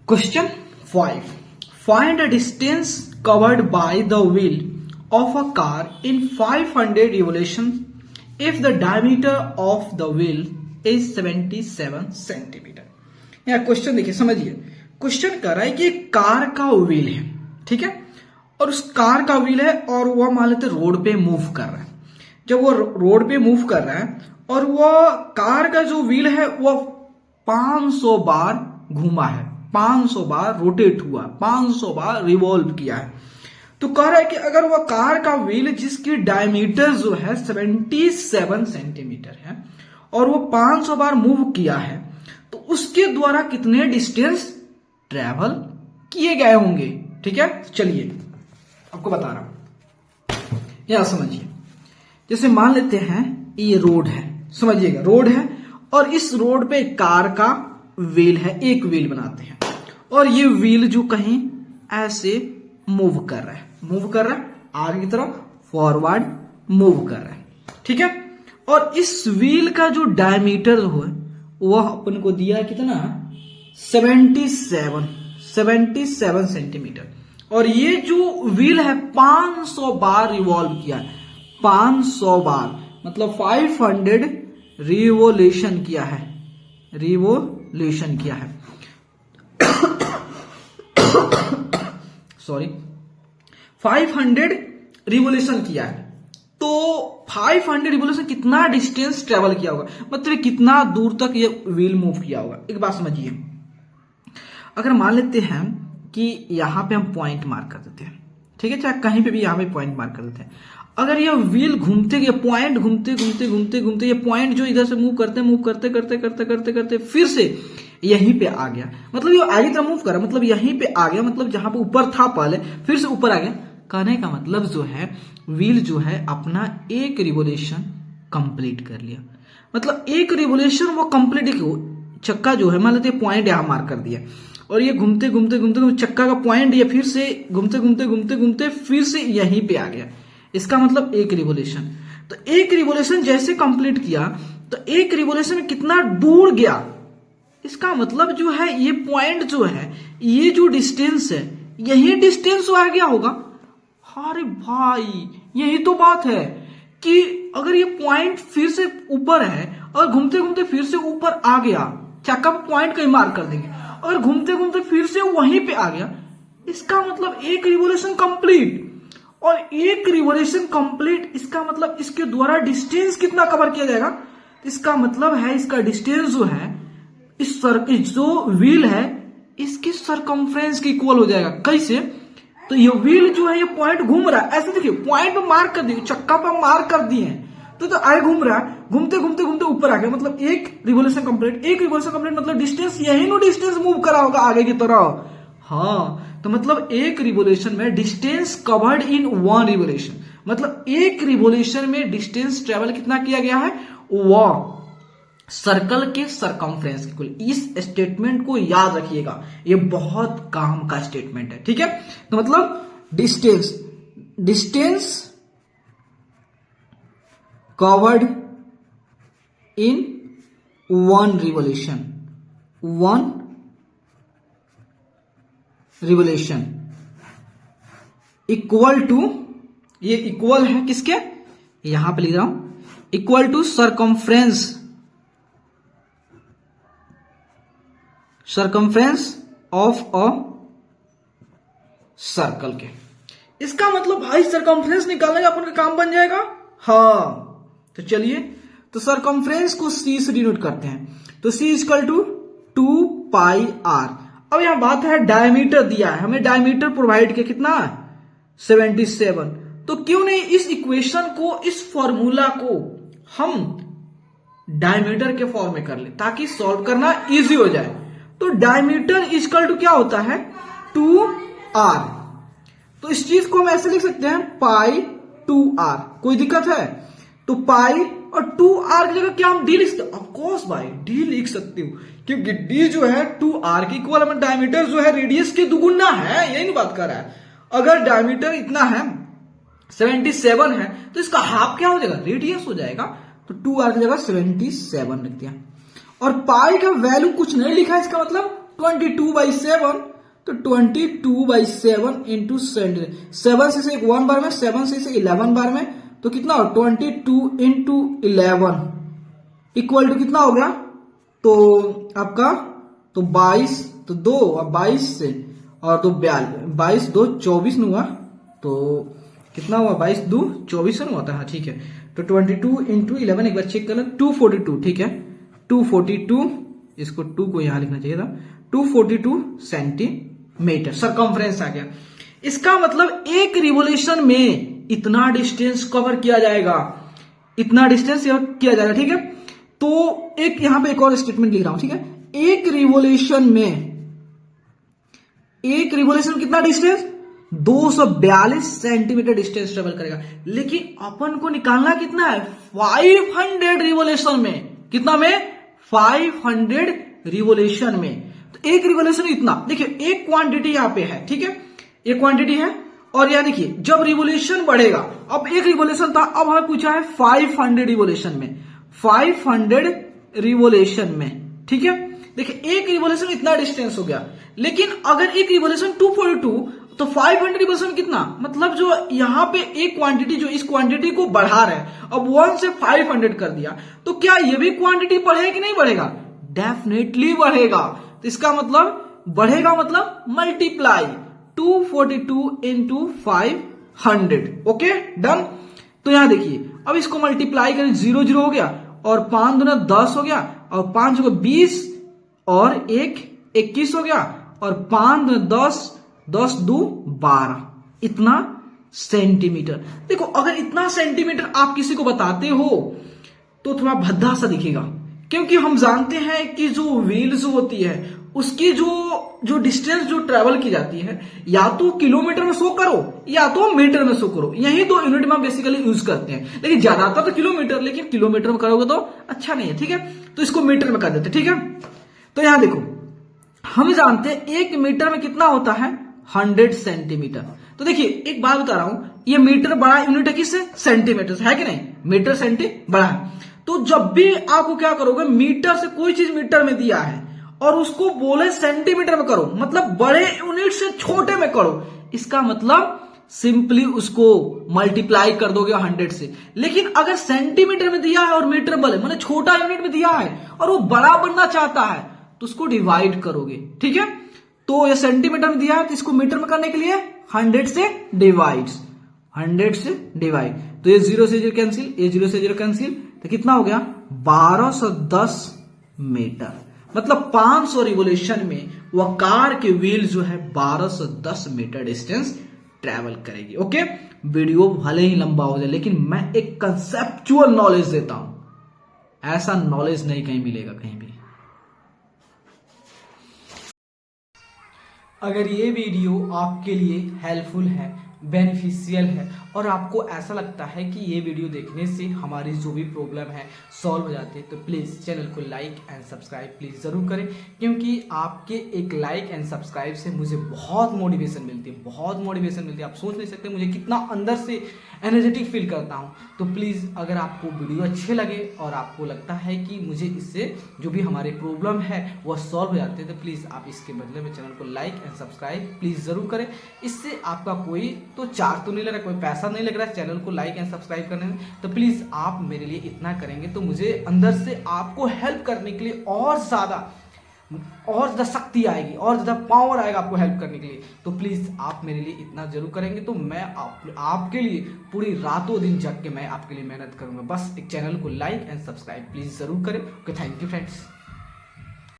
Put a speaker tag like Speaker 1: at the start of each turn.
Speaker 1: Question 5. Find a distance covered by the wheel of a car in 500 revolutions if the diameter of the wheel is 77 centimetre. यहाँ question देखिए, समझिए। Question कर रहा है कि एक कार का व्हील है, ठीक है, और उस कार का व्हील है और वह मान लेते रोड पे मूव कर रहा है। जब वो रोड पे मूव कर रहा है और वह कार का जो व्हील है वह 500 बार घूमा है, 500 बार रोटेट हुआ, 500 बार रिवॉल्व किया है। तो कह रहा है कि अगर वह कार का व्हील जिसकी डायमीटर जो है 77 सेंटीमीटर है और वो 500 बार मूव किया है तो उसके द्वारा कितने डिस्टेंस ट्रेवल किए गए होंगे। ठीक है, चलिए आपको बता रहा हूं, यहां समझिए। जैसे मान लेते हैं ये रोड है, समझिएगा, रोड है और इस रोड पे कार का व्हील है, एक व्हील बनाते हैं और ये व्हील जो कहीं ऐसे मूव कर रहा है, आगे की तरफ फॉरवर्ड मूव कर रहा है, ठीक है। और इस व्हील का जो डायमीटर हो वह अपन को दिया कितना, 77 सेंटीमीटर। और ये जो व्हील है 500 बार रिवॉल्व किया है, 500 बार मतलब 500 रिवोल्यूशन किया है, सॉरी 500 रिवोल्यूशन किया है। तो 500 रिवोल्यूशन कितना डिस्टेंस ट्रेवल किया होगा, मतलब कितना दूर तक ये व्हील मूव किया होगा। एक बात समझिए, अगर मान लेते हैं कि यहां पे हम पॉइंट मार्क कर देते हैं, ठीक है, चाहे कहीं पे भी यहां पे पॉइंट मार्क कर देते हैं। अगर ये व्हील घूमते गए, पॉइंट घूमते ये पॉइंट जो इधर से मूव करते फिर से यहीं पे आ गया, मतलब ये आगे तरफ मूव करा, मतलब यहीं पे आ गया, मतलब जहां पे ऊपर था पहले फिर से ऊपर आ गया। कहने का मतलब जो है व्हील जो है अपना एक रिवोल्यूशन कंप्लीट कर लिया, मतलब एक रिवोल्यूशन वो कंप्लीट, चक्का जो है मान लेते पॉइंट यहां मार्क कर दिया और ये घूमते चक्का का पॉइंट ये फिर से घूमते फिर से यहीं पे आ गया। इसका मतलब एक रिवोल्यूशन। तो एक रिवोल्यूशन जैसे कंप्लीट किया तो एक रिवोल्यूशन में कितना दूर गया, इसका मतलब जो है ये पॉइंट जो है, ये जो डिस्टेंस है, यही डिस्टेंस आ गया होगा। अरे भाई यही तो बात है कि अगर ये पॉइंट फिर से ऊपर है और घूमते फिर से ऊपर आ गया, चक्का पे पॉइंट कहीं मार्क कर देंगे, और घूमते फिर से वहीं पे आ गया, इसका मतलब एक रिवोल्यूशन कंप्लीट। और एक रिवोल्यूशन कंप्लीट इसका मतलब इसके द्वारा डिस्टेंस कितना कवर किया जाएगा, इसका मतलब है इसका डिस्टेंस जो है इस जो व्हील है इसकी सरकमफ्रेंस के इक्वल हो जाएगा। कैसे, तो ये व्हील जो है ये पॉइंट घूम रहा है, ऐसे देखिए पॉइंट पे मार्क कर दिए, चक्का पे मार्क कर दिए हैं, तो आगे घूम रहा है, घूमते ऊपर आ गया, मतलब एक रिवोल्यूशन कंप्लीट मतलब डिस्टेंस यही नो डिस्टेंस मूव करा होगा आगे की तरफ। हाँ, तो मतलब एक रिवोल्यूशन में distance covered in one revolution, मतलब एक रिवोल्यूशन में डिस्टेंस ट्रेवल कितना किया गया है, वह सर्कल के सरकमफ्रेंस के कुल। इस स्टेटमेंट को याद रखिएगा, ये बहुत काम का स्टेटमेंट है, ठीक है। तो मतलब distance covered in one revolution equal to, ये इक्वल है किसके, यहां पे लिख रहा हूं, equal to circumference of a circle के। इसका मतलब भाई सरकमफ्रेंस निकालने का अपन का काम बन जाएगा। हाँ, तो चलिए, तो सरकमफ्रेंस को c से डिनोट करते हैं, तो c इक्वल टू 2πr। अब यहां बात है डायमीटर दिया है हमें, डायमीटर प्रोवाइड किया कितना, 77। तो क्यों नहीं इस इक्वेशन को, इस फॉर्मूला को हम डायमीटर के फॉर्म में कर ले ताकि सॉल्व करना इजी हो जाए। तो डायमीटर इक्वल टू क्या होता है, 2r। तो इस चीज को हम ऐसे लिख सकते हैं पाई 2r, कोई दिक्कत है, तो पाई और 2r की जगह क्या हम d लिख सकते हैं, ऑफकोर्स भाई d लिख सकते हो, क्योंकि d जो है 2r की इक्वल है, डायमीटर जो है रेडियस के दुगुना है, यही नहीं बात कर रहा है। अगर डायमीटर इतना है 77 है तो इसका हाफ क्या हो जाएगा, रेडियस हो जाएगा, तो 2r की जगह 77 लिख दिया। और पाई का वैल्यू कुछ नहीं लिखा है, इसका मतलब 22/7, तो 22/7 इंटू 7 से एक 1 बार में, 7 से 11 बार में, तो कितना हो 22 इंटू 11 इक्वल टू कितना हो गया, तो आपका तो 22, तो 2 और 22 से और तो 22 2 24 हुआ, तो कितना हुआ 22 2 24 हुआ था। हाँ ठीक है, तो 22 इंटू 11 एक बार चेक कर लो, 242, ठीक है 242, इसको 2 को यहां लिखना चाहिए था, 242 सेंटीमीटर सरकमफ्रेंस आ गया। इसका मतलब एक रिवोल्यूशन में इतना डिस्टेंस कवर किया जाएगा, इतना डिस्टेंस किया जाएगा, ठीक है। तो एक यहां पे एक और स्टेटमेंट लिख रहा हूं, ठीक है, एक रिवोल्यूशन में कितना डिस्टेंस 242 सेंटीमीटर डिस्टेंस ट्रेवल करेगा, लेकिन अपन को निकालना कितना है 500 रिवोल्यूशन में, कितना में 500 रिवोल्यूशन में। तो एक रिवोल्यूशन इतना, देखिए एक क्वांटिटी यहां पे है, ठीक है, एक क्वांटिटी है, और यहां देखिए जब रिवोल्यूशन बढ़ेगा, अब एक रिवोल्यूशन था, अब हमें पूछा है 500 रिवोल्यूशन में, 500 रिवोल्यूशन में, ठीक है। देखिए एक रिवोल्यूशन इतना डिस्टेंस हो गया, लेकिन अगर एक रिवोल्यूशन 242, तो 500 रिवोल्यूशन कितना, मतलब जो यहां पे एक क्वांटिटी जो इस क्वांटिटी को बढ़ा रहा है, अब 1 से 500 कर दिया, तो क्या ये भी क्वांटिटी बढ़ेगा कि नहीं बढ़ेगा, डेफिनेटली बढ़ेगा। तो इसका मतलब बढ़ेगा, मतलब मल्टीप्लाई 242 इंटू 500, ओके डन। तो यहां देखिए अब इसको मल्टीप्लाई करें, 0 0 हो गया, और 5 दूना 10 हो गया, और 5 को 20, और 1 21 हो गया, और 5 दूना 10, 10 2 12, इतना सेंटीमीटर। देखो अगर इतना सेंटीमीटर आप किसी को बताते हो तो थोड़ा भद्दा सा दिखेगा, क्योंकि हम जानते हैं कि जो व्हील्स होती है उसकी जो डिस्टेंस जो ट्रेवल की जाती है, या तो किलोमीटर में शो करो या तो मीटर में शो करो, यही दो यूनिट में बेसिकली यूज करते हैं, लेकिन ज्यादातर तो किलोमीटर, लेकिन किलोमीटर में करोगे तो अच्छा नहीं है, ठीक है, तो इसको मीटर में कर देते, ठीक है। तो यहां देखो हम जानते हैं 1 मीटर में कितना होता है 100 सेंटीमीटर। तो देखिए एक बात बता रहा हूं, ये मीटर बड़ा यूनिट है किससे, सेंटीमीटर से, है कि नहीं, मीटर सेंटी बड़ा है। तो जब भी आपको क्या करोगे, मीटर से कोई चीज मीटर में दिया है और उसको बोले सेंटीमीटर में करो, मतलब बड़े यूनिट से छोटे में करो, इसका मतलब सिंपली उसको मल्टीप्लाई कर दोगे 100 से। लेकिन अगर सेंटीमीटर में दिया है और मीटर बोले मतलब छोटा यूनिट में दिया है और वो बड़ा बनना चाहता है, तो उसको डिवाइड करोगे, ठीक है। तो ये सेंटीमीटर में दिया है, तो इसको मीटर में करने के लिए 100 से डिवाइड, 100 से डिवाइड, तो ये 0 से 0 कैंसिल, ये 0 से 0 कैंसिल, तो कितना हो गया 1210 मीटर। मतलब 500 रिवोल्यूशन में वह कार के व्हील जो है 1210 मीटर डिस्टेंस ट्रेवल करेगी। ओके, वीडियो भले ही लंबा हो जाए, लेकिन मैं एक कंसेप्चुअल नॉलेज देता हूं, ऐसा नॉलेज नहीं कहीं मिलेगा कहीं भी। अगर ये वीडियो आपके लिए हेल्पफुल है, बेनिफिशियल है, और आपको ऐसा लगता है कि ये वीडियो देखने से हमारी जो भी प्रॉब्लम है सॉल्व हो जाती है, तो प्लीज़ चैनल को लाइक एंड सब्सक्राइब प्लीज़ ज़रूर करें, क्योंकि आपके एक लाइक एंड सब्सक्राइब से मुझे बहुत मोटिवेशन मिलती है, बहुत मोटिवेशन मिलती है। आप सोच नहीं सकते मुझे कितना अंदर से एनर्जेटिक फील करता हूँ। तो प्लीज़ अगर आपको वीडियो अच्छे लगे और आपको लगता है कि मुझे इससे जो भी हमारे प्रॉब्लम है वह सॉल्व हो जाते हैं, तो प्लीज़ आप इसके बदले में चैनल को लाइक एंड सब्सक्राइब प्लीज़ ज़रूर करें। इससे आपका कोई तो चार्ज तो नहीं लग रहा, कोई पैसा नहीं लग रहा है चैनल को लाइक एंड सब्सक्राइब करने में, तो प्लीज़ आप मेरे लिए इतना करेंगे तो मुझे अंदर से आपको हेल्प करने के लिए और ज़्यादा शक्ति आएगी, और ज़्यादा पावर आएगा आपको हेल्प करने के लिए। तो प्लीज़ आप मेरे लिए इतना जरूर करेंगे, तो मैं आपके लिए पूरी रातों दिन जग के मैं आपके लिए मेहनत करूँगा। बस एक चैनल को लाइक एंड सब्सक्राइब प्लीज़ ज़रूर करें। Okay, thank you friends.